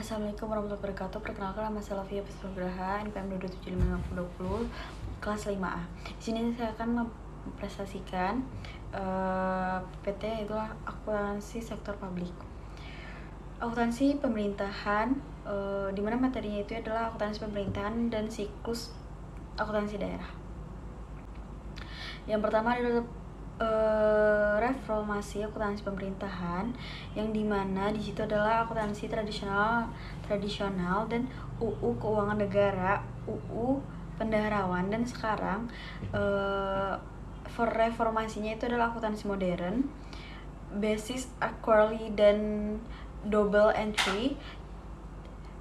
Assalamualaikum warahmatullahi wabarakatuh. Perkenalkan, nama saya Lavia Puspagraha, NPM 2275520, kelas 5A. Di sini saya akan mempresentasikan PT, yaitu akuntansi sektor publik. Akuntansi pemerintahan, di mana materinya itu adalah akuntansi pemerintahan dan siklus akuntansi daerah. Yang pertama adalah reformasi akuntansi pemerintahan, yang dimana di situ adalah akuntansi tradisional dan UU keuangan negara, UU pendaharawan, dan sekarang reformasinya itu adalah akuntansi modern, basis actuary dan double entry,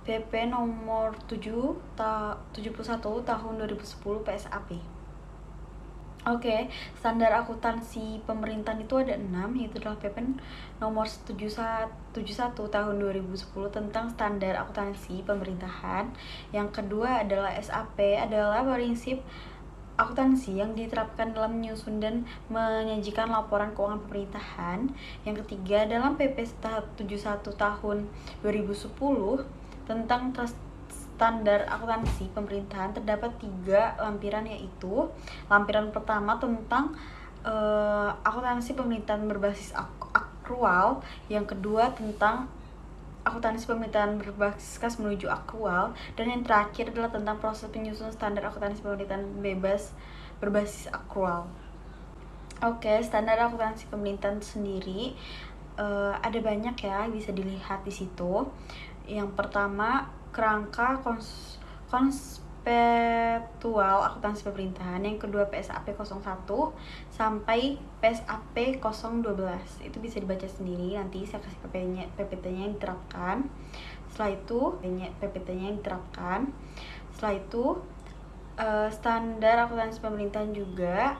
PP nomor 71 tahun 2010 PSAP. Oke, standar akuntansi pemerintahan itu ada 6, yaitu adalah PP nomor 71 tahun 2010 tentang standar akuntansi pemerintahan. Yang kedua adalah SAP, adalah prinsip akuntansi yang diterapkan dalam menyusun dan menyajikan laporan keuangan pemerintahan. Yang ketiga dalam PP 71 tahun 2010 tentang standar akuntansi pemerintahan terdapat 3 lampiran, yaitu lampiran pertama tentang akuntansi pemerintahan berbasis akrual, yang kedua tentang akuntansi pemerintahan berbasis kas menuju akrual, dan yang terakhir adalah tentang proses penyusunan standar akuntansi pemerintahan bebas berbasis akrual. Oke, standar akuntansi pemerintahan sendiri ada banyak ya, bisa dilihat di situ. Yang pertama, kerangka konseptual akuntansi pemerintahan. Yang kedua, PSAP 01 sampai PSAP 012. Itu bisa dibaca sendiri, nanti saya kasih PPT-nya yang diterapkan. Setelah itu PPT-nya yang diterapkan. Setelah itu standar akuntansi pemerintahan juga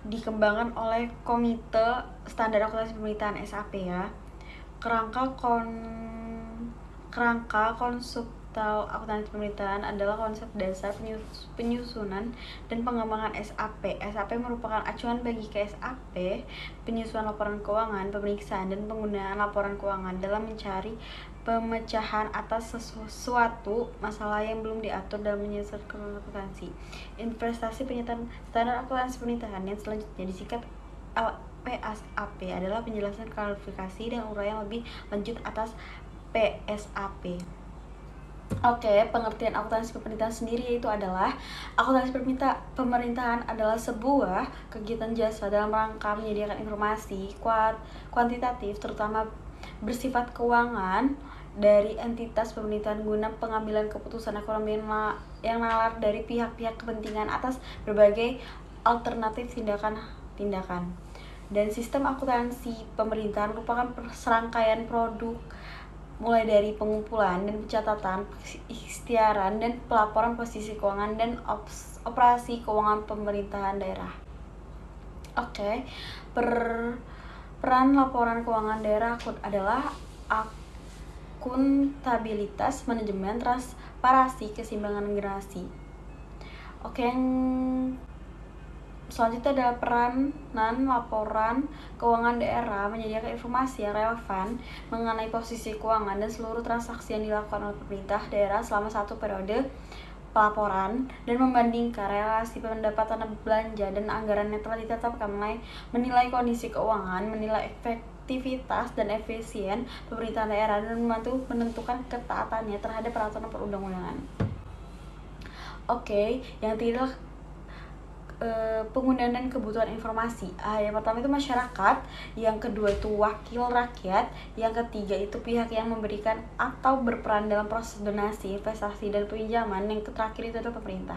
dikembangkan oleh Komite Standar Akuntansi Pemerintahan SAP ya. Kerangka konseptual akuntansi pemerintahan adalah konsep dasar penyusunan dan pengembangan SAP. SAP merupakan acuan bagi KSAP, penyusunan laporan keuangan, pemeriksaan, dan penggunaan laporan keuangan dalam mencari pemecahan atas sesuatu masalah yang belum diatur dalam menyusun akuntansi. Investasi penyataan standar akuntansi pemerintahan yang selanjutnya disingkat PSAP adalah penjelasan, klarifikasi, dan uraian lebih lanjut atas PSAP. Oke, pengertian akuntansi pemerintahan sendiri yaitu adalah akuntansi pemerintahan adalah sebuah kegiatan jasa dalam rangka menyediakan informasi kuantitatif terutama bersifat keuangan dari entitas pemerintahan guna pengambilan keputusan ekonomi yang nalar dari pihak-pihak kepentingan atas berbagai alternatif tindakan. Dan sistem akuntansi pemerintahan merupakan serangkaian produk mulai dari pengumpulan dan pencatatan, ikhtiaran, dan pelaporan posisi keuangan dan operasi keuangan pemerintahan daerah. Oke, peran laporan keuangan daerah adalah akuntabilitas, manajemen, transparansi, keseimbangan generasi. Oke, yang selanjutnya adalah peranan laporan keuangan daerah menyediakan informasi yang relevan mengenai posisi keuangan dan seluruh transaksi yang dilakukan oleh pemerintah daerah selama satu periode pelaporan, dan membandingkan relasi pendapatan belanja dan anggaran yang telah ditetapkan, menilai kondisi keuangan, menilai efektivitas dan efisien pemerintahan daerah, dan membantu menentukan ketaatannya terhadap peraturan perundang-undangan. Oke, yang tidak penggunaan dan kebutuhan informasi. Yang pertama itu masyarakat, yang kedua itu wakil rakyat, yang ketiga itu pihak yang memberikan atau berperan dalam proses donasi, investasi, dan pinjaman, yang terakhir itu adalah pemerintah.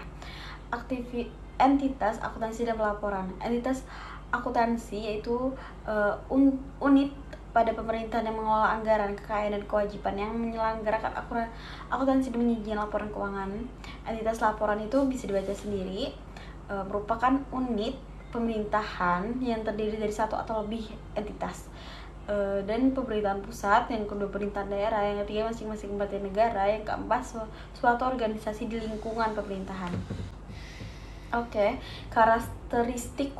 Entitas akuntansi dan pelaporan. Entitas akuntansi yaitu unit pada pemerintahan yang mengelola anggaran, kekayaan, dan kewajiban, yang menyelenggarakan akuntansi dan menyajikan laporan keuangan. Entitas laporan itu bisa dibaca sendiri, merupakan unit pemerintahan yang terdiri dari satu atau lebih entitas, dan pemerintahan pusat, yang kedua pemerintahan daerah, yang ketiga masing-masing badan negara, yang keempat suatu organisasi di lingkungan pemerintahan. Oke, karakteristik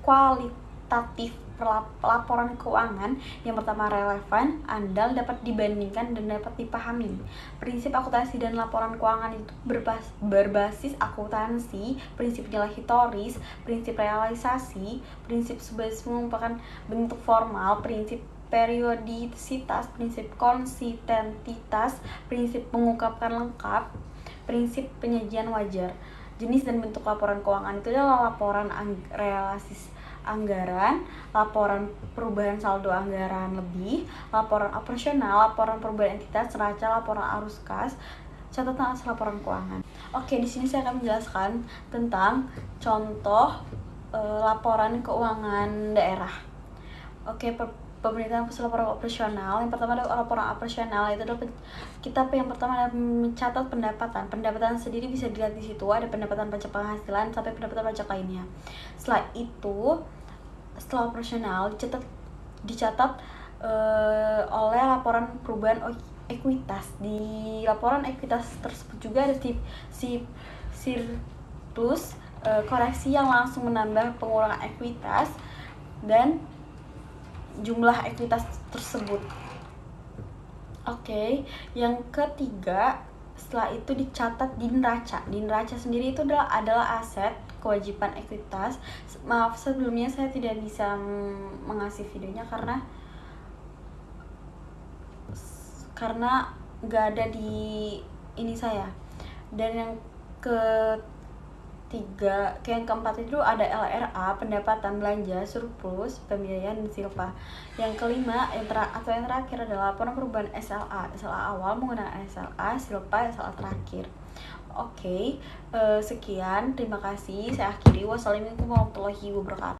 kualitatif laporan keuangan. Yang pertama, relevan, andal, dapat dibandingkan, dan dapat dipahami. Prinsip akuntansi dan laporan keuangan itu berbasis akuntansi, prinsip nilai historis, prinsip realisasi, prinsip sebagai merupakan bentuk formal, prinsip periodisitas, prinsip konsistentitas, prinsip mengungkapkan lengkap, prinsip penyajian wajar. Jenis dan bentuk laporan keuangan itu adalah laporan realisasi anggaran, laporan perubahan saldo anggaran lebih, laporan operasional, laporan perubahan entitas, neraca, laporan arus kas, catatan atas laporan keuangan. Oke, di sini saya akan menjelaskan tentang contoh laporan keuangan daerah. Oke, pemerintahan pusat laporan operasional. Yang pertama adalah laporan operasional, itu adalah kita yang pertama adalah mencatat pendapatan. Pendapatan sendiri bisa dilihat di situ, ada pendapatan pajak penghasilan sampai pendapatan pajak lainnya. Setelah itu, setelah operasional dicatat oleh laporan perubahan ekuitas. Di laporan ekuitas tersebut juga ada surplus, koreksi yang langsung menambah pengurangan ekuitas, dan jumlah ekuitas tersebut. Oke, yang ketiga, setelah itu dicatat di neraca. Di neraca sendiri itu adalah aset, kewajiban, ekuitas. Maaf sebelumnya saya tidak bisa mengasih videonya karena nggak ada di ini saya. Dan yang keempat itu ada LRA, pendapatan belanja, surplus, pembiayaan, dan silpa. Yang kelima yang terakhir adalah laporan perubahan SLA awal menggunakan SLA, silpa, SLA terakhir. Oke, sekian, terima kasih, saya akhiri. Wassalamualaikum warahmatullahi wabarakatuh.